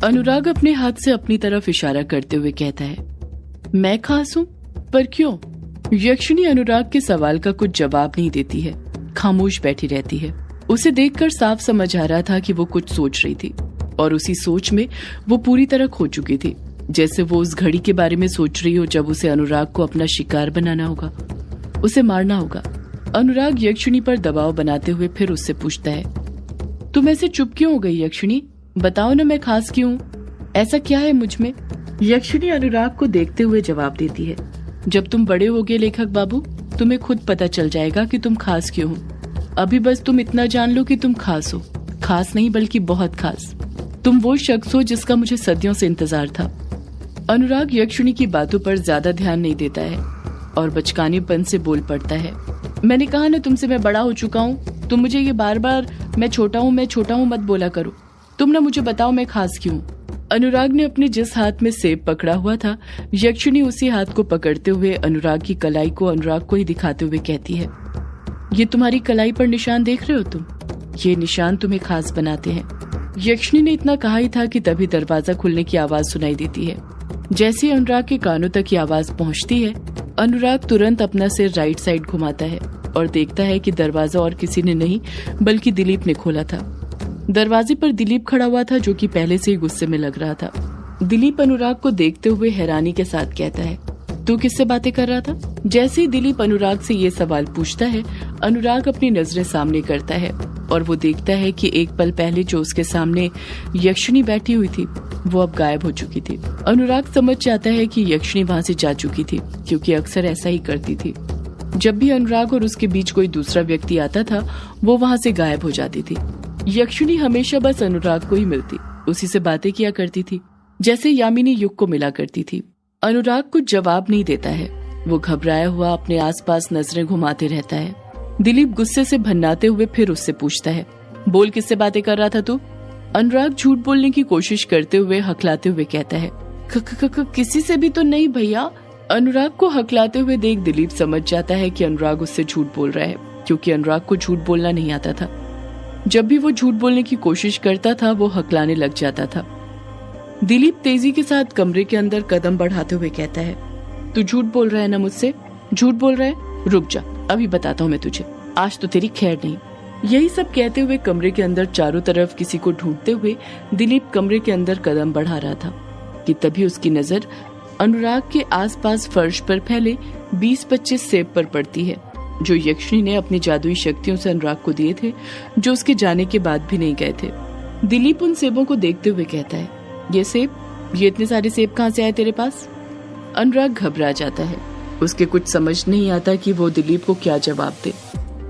अनुराग अपने हाथ से अपनी तरफ इशारा करते हुए कहता है, मैं खास हूँ? पर क्यों? यक्षिणी अनुराग के सवाल का कुछ जवाब नहीं देती है, खामोश बैठी रहती है। उसे देखकर साफ समझ आ रहा था कि वो कुछ सोच रही थी और उसी सोच में वो पूरी तरह खो चुकी थी, जैसे वो उस घड़ी के बारे में सोच रही हो जब उसे अनुराग को अपना शिकार बनाना होगा, उसे मारना होगा। अनुराग यक्षिणी पर दबाव बनाते हुए फिर उससे पूछता है, तुम ऐसे चुप क्यों हो गई यक्षिणी? बताओ ना, मैं खास क्यों हूँ? ऐसा क्या है मुझ में? यक्षिणी अनुराग को देखते हुए जवाब देती है, जब तुम बड़े होगे लेखक बाबू, तुम्हें खुद पता चल जाएगा कि तुम खास क्यों हो। अभी बस तुम इतना जान लो कि तुम खास हो, खास नहीं बल्कि बहुत खास। तुम वो शख्स हो जिसका मुझे सदियों से इंतजार था। अनुराग यक्षिणी की बातों पर ज्यादा ध्यान नहीं देता है और बचकानेपन से बोल पड़ता है, मैंने कहा ना तुमसे मैं बड़ा हो चुका हूँ, तुम मुझे ये बार बार मैं छोटा हूँ मत बोला करो। तुम ना मुझे बताओ मैं खास क्यों? अनुराग ने अपने जिस हाथ में सेब पकड़ा हुआ था, यक्षिणी उसी हाथ को पकड़ते हुए अनुराग की कलाई को अनुराग को ही दिखाते हुए कहती है, ये तुम्हारी कलाई पर निशान देख रहे हो तुम? ये निशान तुम्हें खास बनाते हैं। यक्षिणी ने इतना कहा ही था कि तभी दरवाजा खुलने की आवाज सुनाई देती है। जैसे अनुराग के कानों तक ये आवाज पहुंचती है, अनुराग तुरंत अपना सिर राइट साइड घुमाता है और देखता है कि दरवाजा और किसी ने नहीं बल्कि दिलीप ने खोला था। दरवाजे पर दिलीप खड़ा हुआ था, जो कि पहले से ही गुस्से में लग रहा था। दिलीप अनुराग को देखते हुए हैरानी के साथ कहता है, तू किससे बातें कर रहा था? जैसे ही दिलीप अनुराग से ये सवाल पूछता है, अनुराग अपनी नजरें सामने करता है और वो देखता है कि एक पल पहले जो उसके सामने यक्षिणी बैठी हुई थी वो अब गायब हो चुकी थी। अनुराग समझ जाता है कि यक्षिणी वहाँ से जा चुकी थी, क्योंकि अक्सर ऐसा ही करती थी। जब भी अनुराग और उसके बीच कोई दूसरा व्यक्ति आता था, वो वहाँ से गायब हो जाती थी। यक्षिणी हमेशा बस अनुराग को ही मिलती, उसी से बातें किया करती थी, जैसे यामिनी युग को मिला करती थी। अनुराग कुछ जवाब नहीं देता है, वो घबराया हुआ अपने आसपास नजरें घुमाते रहता है। दिलीप गुस्से से भन्नाते हुए फिर उससे पूछता है, बोल किससे बातें कर रहा था तू? अनुराग झूठ बोलने की कोशिश करते हुए हकलाते हुए कहता है, किसी से भी तो नहीं भैया। अनुराग को हकलाते हुए देख दिलीप समझ जाता है कि अनुराग उससे झूठ बोल रहा है, क्योंकि अनुराग को झूठ बोलना नहीं आता था। जब भी वो झूठ बोलने की कोशिश करता था, वो हकलाने लग जाता था। दिलीप तेजी के साथ कमरे के अंदर कदम बढ़ाते हुए कहता है, तू झूठ बोल रहा है ना मुझसे? झूठ बोल रहा है? रुक जा, अभी बताता हूँ मैं तुझे, आज तो तेरी खैर नहीं। यही सब कहते हुए कमरे के अंदर चारों तरफ किसी को ढूंढते हुए दिलीप कमरे के अंदर कदम बढ़ा रहा था कि तभी उसकी नजर अनुराग के आसपास फर्श पर फैले 20-25 सेब पर पड़ती है, जो यक्षिणी ने अपनी जादुई शक्तियों से अनुराग को दिए थे, जो उसके जाने के बाद भी नहीं गए थे। दिलीप उन सेबों को देखते हुए कहता है, ये सेब, ये इतने सारे सेब कहाँ से आए तेरे पास? अनुराग घबरा जाता है, उसके कुछ समझ नहीं आता कि वो दिलीप को क्या जवाब दे।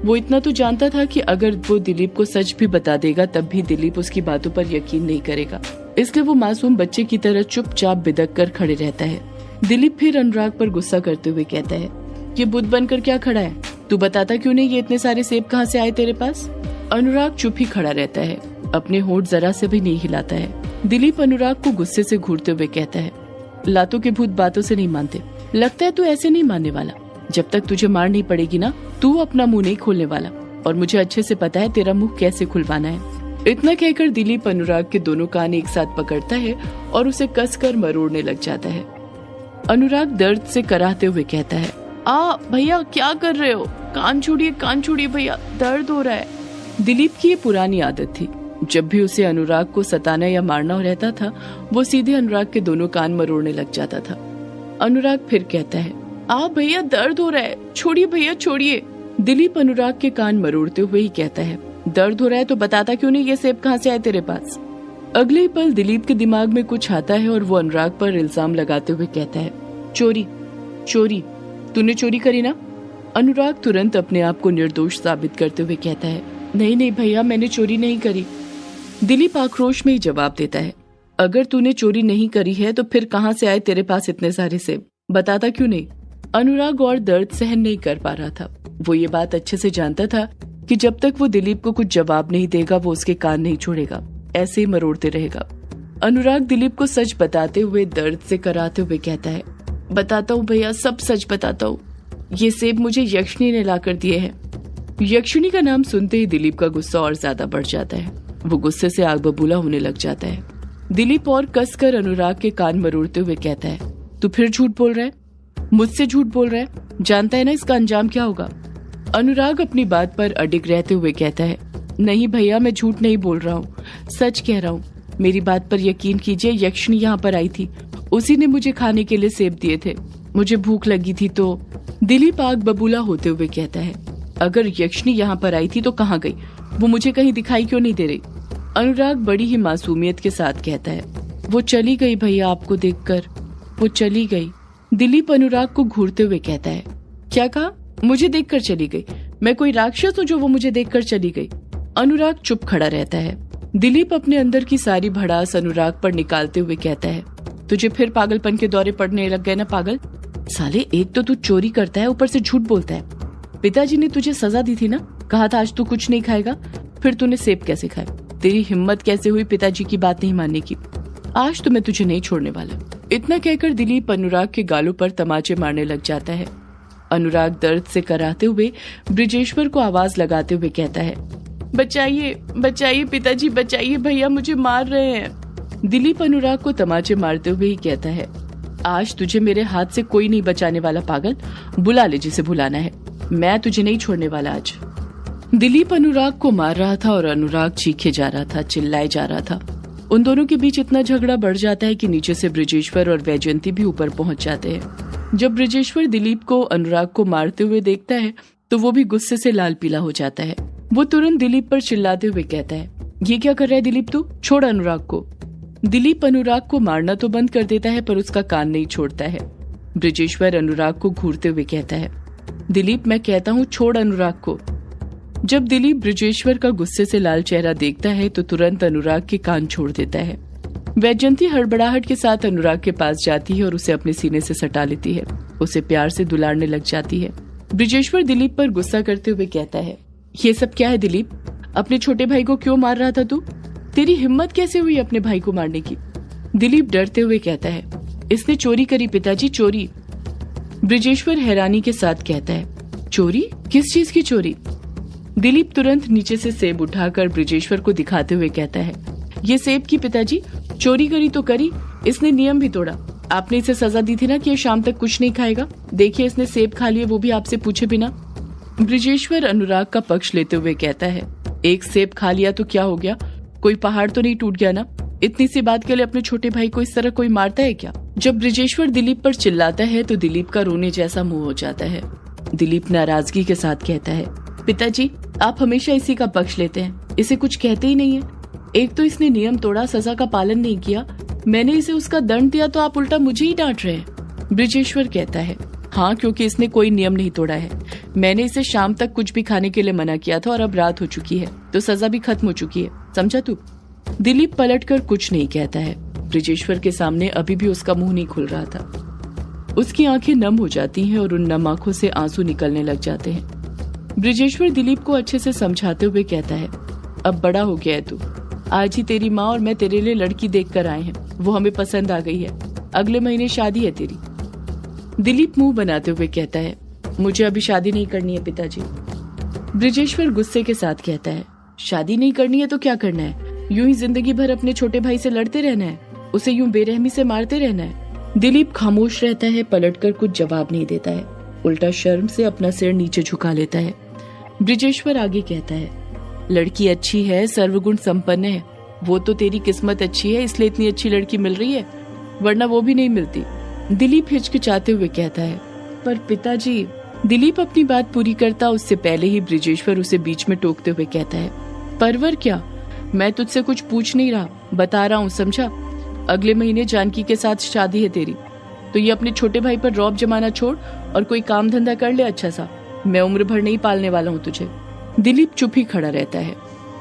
वो इतना तो जानता था कि अगर वो दिलीप को सच भी बता देगा तब भी दिलीप उसकी बातों पर यकीन नहीं करेगा, इसलिए वो मासूम बच्चे की तरह चुपचाप बिदक कर खड़े रहता है। दिलीप फिर अनुराग पर गुस्सा करते हुए कहता है, ये बुद्ध बनकर क्या खड़ा है? तू बताता क्यों नहीं, ये इतने सारे सेब कहाँ से आए तेरे पास? अनुराग चुप ही खड़ा रहता है, अपने होंठ जरा से भी नहीं हिलाता है। दिलीप अनुराग को गुस्से से घूरते हुए कहता है, लातों के भूत बातों से नहीं मानते, लगता है तू ऐसे नहीं मानने वाला। जब तक तुझे मार नहीं पड़ेगी ना, तू अपना मुंह नहीं खोलने वाला, और मुझे अच्छे से पता है तेरा मुंह कैसे खुलवाना है। इतना कहकर दिलीप अनुराग के दोनों कान एक साथ पकड़ता है और उसे कसकर मरोड़ने लग जाता है। अनुराग दर्द से कराहते हुए कहता है, आ भैया क्या कर रहे हो? कान छोड़िए भैया, दर्द हो रहा है। दिलीप की ये पुरानी आदत थी, जब भी उसे अनुराग को सताना या मारना रहता था, वो सीधे अनुराग के दोनों कान मरोड़ने लग जाता था। अनुराग फिर कहता है, आ भैया दर्द हो रहा है, छोड़िए भैया छोड़िए। दिलीप अनुराग के कान मरोड़ते हुए ही कहता है, दर्द हो रहा है तो बताता क्यों नहीं, ये सेब कहाँ से आए तेरे पास? अगले ही पल दिलीप के दिमाग में कुछ आता है और वो अनुराग पर इल्जाम लगाते हुए कहता है, चोरी, तूने चोरी करी ना? अनुराग तुरंत अपने आप को निर्दोष साबित करते हुए कहता है, नहीं भैया, मैंने चोरी नहीं करी। दिलीप आक्रोश में ही जवाब देता है, अगर तूने चोरी नहीं करी है तो फिर कहाँ से आए तेरे पास इतने सारे सेब? बताता क्यों नहीं? अनुराग और दर्द सहन नहीं कर पा रहा था। वो ये बात अच्छे से जानता था कि जब तक वो दिलीप को कुछ जवाब नहीं देगा, वो उसके कान नहीं छोड़ेगा, ऐसे ही मरोड़ते रहेगा। अनुराग दिलीप को सच बताते हुए दर्द से कराते हुए कहता है, बताता हूँ भैया, सब सच बताता हूँ, ये सेब मुझे यक्षिणी ने लाकर दिए हैं। यक्षिणी का नाम सुनते ही दिलीप का गुस्सा और ज्यादा बढ़ जाता है, वो गुस्से से आग बबूला होने लग जाता है। दिलीप और कसकर अनुराग के कान मरोड़ते हुए कहता है, तू फिर झूठ बोल रहा है, मुझसे झूठ बोल रहा है, जानता है ना इसका अंजाम क्या होगा। अनुराग अपनी बात पर अडिग रहते हुए कहता है, नहीं भैया, मैं झूठ नहीं बोल रहा हूँ, सच कह रहा हूँ, मेरी बात पर यकीन कीजिए, यक्षिणी यहाँ पर आई थी, उसी ने मुझे खाने के लिए सेब दिए थे, मुझे भूख लगी थी तो। दिलीप आग बबूला होते हुए कहता है, अगर यक्षिणी यहाँ पर आई थी तो कहाँ गई, वो मुझे कहीं दिखाई क्यों नहीं दे रही। अनुराग बड़ी ही मासूमियत के साथ कहता है, वो चली गई भैया, आपको देखकर वो चली गई। दिलीप अनुराग को घूरते हुए कहता है, क्या कहा, मुझे देखकर चली गई, मैं कोई राक्षस हूँ जो वो मुझे देखकर चली गई। अनुराग चुप खड़ा रहता है। दिलीप अपने अंदर की सारी भड़ास अनुराग पर निकालते हुए कहता है, तुझे फिर पागलपन के दौरे पड़ने लग गए ना पागल। साले, एक तो तू चोरी करता है, ऊपर से झूठ बोलता है। पिताजी ने तुझे सजा दी थी ना, कहा था आज तू कुछ नहीं खाएगा, फिर तूने सेब कैसे खाए, तेरी हिम्मत कैसे हुई पिताजी की बात नहीं मानने की। आज तो मैं तुझे नहीं छोड़ने वाला। इतना कहकर दिलीप अनुराग के गालों पर तमाचे मारने लग जाता है। अनुराग दर्द से कराहते हुए ब्रिजेश्वर को आवाज लगाते हुए कहता है, बचाइए बचाइए पिताजी, बचाइए भैया, मुझे मार रहे हैं। दिलीप अनुराग को तमाचे मारते हुए ही कहता है, आज तुझे मेरे हाथ से कोई नहीं बचाने वाला पागल, बुला ले जिसे बुलाना है, मैं तुझे नहीं छोड़ने वाला आज। दिलीप अनुराग को मार रहा था और अनुराग चीखे जा रहा था, चिल्लाए जा रहा था। उन दोनों के बीच इतना झगड़ा बढ़ जाता है कि नीचे से ब्रिजेश्वर और वैजयंती भी ऊपर पहुंच जाते हैं। जब ब्रिजेश्वर दिलीप को अनुराग को मारते हुए देखता है तो वो भी गुस्से से लाल पीला हो जाता है। वो तुरंत दिलीप पर चिल्लाते हुए कहता है, ये क्या कर रहा है दिलीप, तू छोड़ अनुराग को। दिलीप अनुराग को मारना तो बंद कर देता है पर उसका कान नहीं छोड़ता है। ब्रिजेश्वर अनुराग को घूरते हुए कहता है, दिलीप, मैं कहता हूँ छोड़ अनुराग को। जब दिलीप ब्रिजेश्वर का गुस्से से लाल चेहरा देखता है तो तुरंत अनुराग के कान छोड़ देता है। वैजयंती हड़बड़ाहट के साथ अनुराग के पास जाती है और उसे अपने सीने से सटा लेती है, उसे प्यार से दुलारने लग जाती है। ब्रिजेश्वर दिलीप पर गुस्सा करते हुए कहता है, ये सब क्या है दिलीप, अपने छोटे भाई को क्यों मार रहा था तू, तेरी हिम्मत कैसे हुई अपने भाई को मारने की। दिलीप डरते हुए कहता है, इसने चोरी करी पिताजी, चोरी। ब्रिजेश्वर हैरानी के साथ कहता है, चोरी, किस चीज की चोरी। दिलीप तुरंत नीचे से सेब उठाकर ब्रिजेश्वर को दिखाते हुए कहता है, ये सेब की पिताजी, चोरी करी तो करी, इसने नियम भी तोड़ा, आपने इसे सजा दी थी ना कि ये शाम तक कुछ नहीं खाएगा, देखिए इसने सेब खा लिए, वो भी आपसे पूछे बिना। ब्रिजेश्वर अनुराग का पक्ष लेते हुए कहता है, एक सेब खा लिया तो क्या हो गया, कोई पहाड़ तो नहीं टूट गया ना, इतनी सी बात के लिए अपने छोटे भाई को इस तरह कोई मारता है क्या। जब ब्रिजेश्वर दिलीप पर चिल्लाता है तो दिलीप का रोने जैसा मुंह हो जाता है। दिलीप नाराजगी के साथ कहता है, पिताजी, आप हमेशा इसी का पक्ष लेते हैं, इसे कुछ कहते ही नहीं है। एक तो इसने नियम तोड़ा, सजा का पालन नहीं किया, मैंने इसे उसका दंड दिया तो आप उल्टा मुझे ही डांट रहे हैं। ब्रिजेश्वर कहता है, हाँ, क्योंकि इसने कोई नियम नहीं तोड़ा है, मैंने इसे शाम तक कुछ भी खाने के लिए मना किया था और अब रात हो चुकी है तो सजा भी खत्म हो चुकी है, समझा तू। दिलीप पलटकर कुछ नहीं कहता है। ब्रिजेश्वर के सामने अभी भी उसका मुंह नहीं खुल रहा था। उसकी आंखें नम हो जाती हैं और उन नम आंखों से आंसू निकलने लग जाते हैं। ब्रिजेश्वर दिलीप को अच्छे से समझाते हुए कहता है, अब बड़ा हो गया है तू, आज ही तेरी माँ और मैं तेरे लिए लड़की देखकर आए हैं, वो हमें पसंद आ गई है, अगले महीने शादी है तेरी। दिलीप मुंह बनाते हुए कहता है, मुझे अभी शादी नहीं करनी है पिताजी। ब्रिजेश्वर गुस्से के साथ कहता है, शादी नहीं करनी है तो क्या करना है, यूं ही जिंदगी भर अपने छोटे भाई से लड़ते रहना है, उसे यूं बेरहमी से मारते रहना है। दिलीप खामोश रहता है, पलटकर कुछ जवाब नहीं देता है, उल्टा शर्म से अपना सिर नीचे झुका लेता है। ब्रिजेश्वर आगे कहता है, लड़की अच्छी है, सर्वगुण संपन्न है, वो तो तेरी किस्मत अच्छी है इसलिए इतनी अच्छी लड़की मिल रही है, वरना वो भी नहीं मिलती। दिलीप हिचकिचाते हुए कहता है, पर पिताजी। दिलीप अपनी बात पूरी करता उससे पहले ही ब्रिजेश्वर उसे बीच में टोकते हुए कहता है, परवर क्या, मैं तुझसे कुछ पूछ नहीं रहा, बता रहा हूँ, समझा। अगले महीने जानकी के साथ शादी है तेरी, तो ये अपने छोटे भाई पर रौब जमाना छोड़ और कोई काम धंधा कर ले अच्छा सा, मैं उम्र भर नहीं पालने वाला हूँ तुझे। दिलीप चुप ही खड़ा रहता है।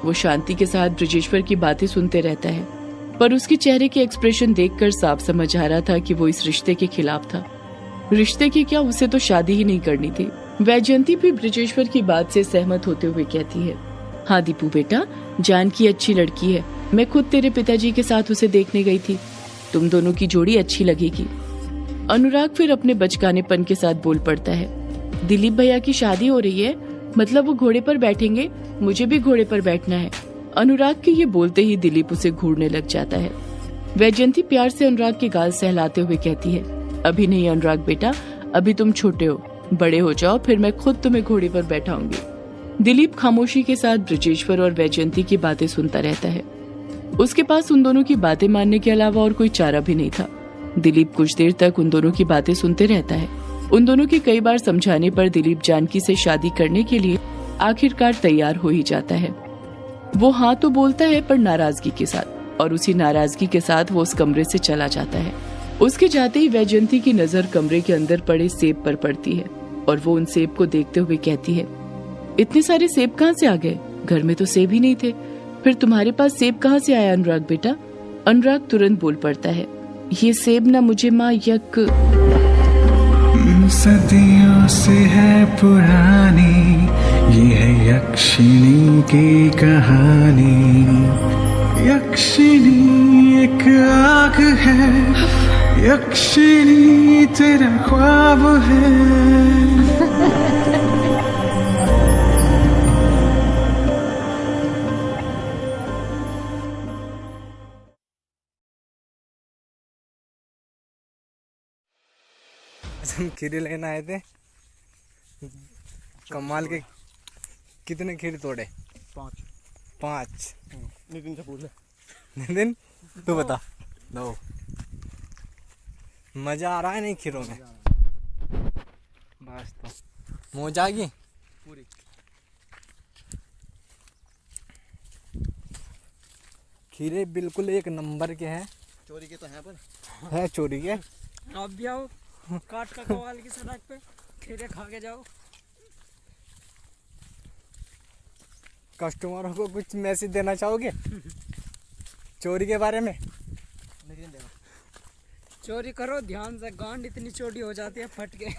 वो शांति के साथ ब्रिजेश्वर की बातें सुनते रहता है, पर उसके चेहरे के एक्सप्रेशन देखकर साफ समझ आ रहा था कि वो इस रिश्ते के खिलाफ था। रिश्ते की क्या, उसे तो शादी ही नहीं करनी थी। वैजयंती भी ब्रिजेश्वर की बात से सहमत होते हुए कहती है, हाँ दीपू बेटा, जानकी अच्छी लड़की है, मैं खुद तेरे पिताजी के साथ उसे देखने गई थी, तुम दोनों की जोड़ी अच्छी लगेगी। अनुराग फिर अपने बचकानेपन के साथ बोल पड़ता है, दिलीप भैया की शादी हो रही है, मतलब वो घोड़े पर बैठेंगे, मुझे भी घोड़े पर बैठना है। अनुराग के ये बोलते ही दिलीप उसे घूरने लग जाता है। वैजयंती प्यार से अनुराग के गाल सहलाते हुए कहती है, अभी नहीं अनुराग बेटा, अभी तुम छोटे हो, बड़े हो जाओ फिर मैं खुद तुम्हें घोड़े पर बैठाऊंगी। दिलीप खामोशी के साथ ब्रजेश्वर और वैजयंती की बातें सुनता रहता है। उसके पास उन दोनों की बातें मानने के अलावा और कोई चारा भी नहीं था। दिलीप कुछ देर तक उन दोनों की बातें सुनते रहता है। उन दोनों के कई बार समझाने पर दिलीप जानकी से शादी करने के लिए आखिरकार तैयार हो ही जाता है। वो हाँ तो बोलता है पर नाराजगी के साथ, और उसी नाराजगी के साथ वो उस कमरे से चला जाता है। उसके जाते ही वैजयंती की नजर कमरे के अंदर पड़े सेब पर पड़ती है और वो उन सेब को देखते हुए कहती है, इतने सारे सेब कहाँ से आ गए? घर में तो सेब ही नहीं थे, फिर तुम्हारे पास सेब कहाँ से आया अनुराग बेटा? अनुराग तुरंत बोल पड़ता है, ये सेब ना मुझे माँ सदियों से है पुरानी, ये है यक्षिणी की कहानी। यक्षिणी एक आग है, यक्षिणी तेरा ख्वाब है। हम खीरे लेने आए थे, कमाल के। कितने खीरे तोड़े? 5। नितिन से पूछ ले। नितिन तू बता। 2। मजा आ रहा है नहीं खीरों में? बस तो मौज आ गई पूरी। खीरे बिल्कुल एक नंबर के हैं। चोरी के तो हैं पर है चोरी के। आप भी आओ काट का कवाल की सड़क पे खीरे खा के जाओ। कस्टमरों को कुछ मैसेज देना चाहोगे चोरी के बारे में? चोरी करो ध्यान से, गांड इतनी चोरी हो जाती है फट के।